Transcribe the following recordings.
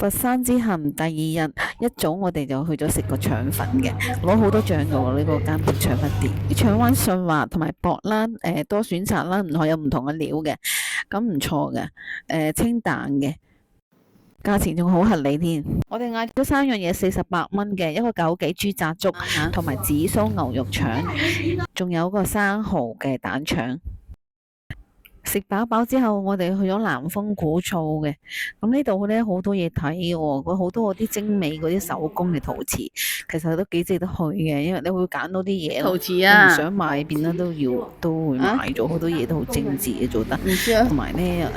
佛山之行第二日一早我哋就去咗食個腸粉嘅，攞好多獎嘅喎呢個間腸粉店。啲腸丸順滑同埋薄啦，多選擇啦，有唔同嘅料嘅，咁唔錯嘅，清淡嘅，價錢仲好合理添。我哋嗌咗三樣嘢48蚊嘅，一個枸杞豬雜粥同埋紫蘇牛肉腸，仲有個生蠔嘅蛋腸。食飽飽之後，我哋去咗南豐古厝嘅。咁呢度咧好多嘢睇嘅喎，佢好多嗰啲精美嗰啲手工嘅陶瓷，其實都幾值得去嘅，因為你會揀到啲嘢咯。陶瓷啊！你唔想買，變得都會買咗好多嘢，都好精緻嘅做得。唔知啊。同埋咧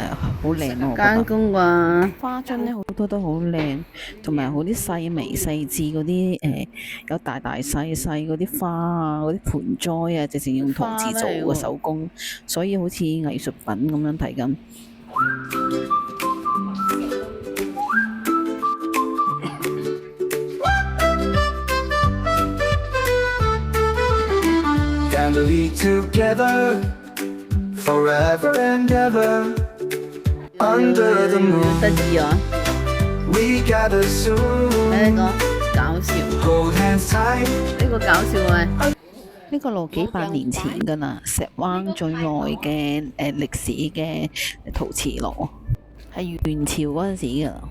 好靚喎，我覺間得。工啩。花樽咧好多都好靚，同埋好啲細微細緻嗰啲有大大細細嗰啲花啊，嗰啲盆栽啊，直情用陶瓷做嘅手工，所以好似藝術品咁樣睇緊。得意啊！睇呢個搞笑，呢個搞笑啊！呢個路幾百年前㗎啦，石灣最耐嘅歷史嘅陶瓷爐，係元朝嗰陣時㗎啦。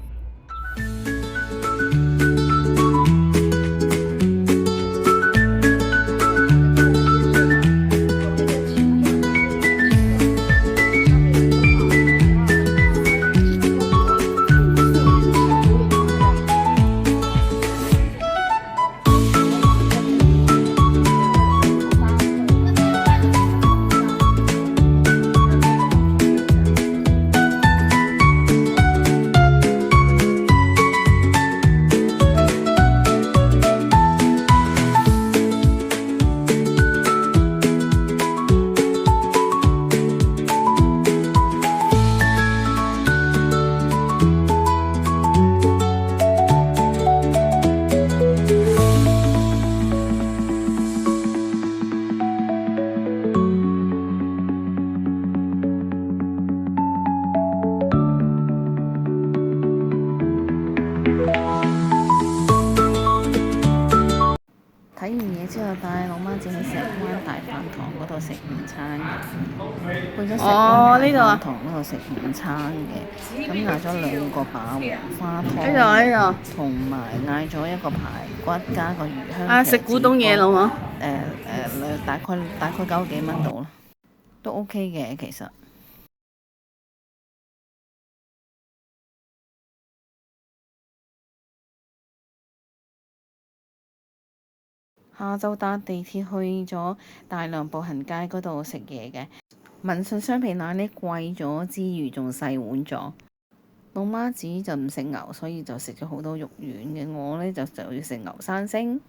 睇完嘢之後，帶老媽子去石灣大飯堂嗰度食午餐嘅，去咗石灣大飯堂嗰度食午餐嘅，咁嗌咗2個霸王花湯，同埋嗌咗一個排骨加個魚香。食古董嘢啦嘛？大概90幾蚊到啦，都 OK 嘅其實。下晝搭地鐵去咗大良步行街嗰度食嘢嘅，民信雙皮奶呢貴咗之餘仲細碗咗。老媽子就唔食牛，所以就食咗好多肉丸嘅。我呢就要食牛生星。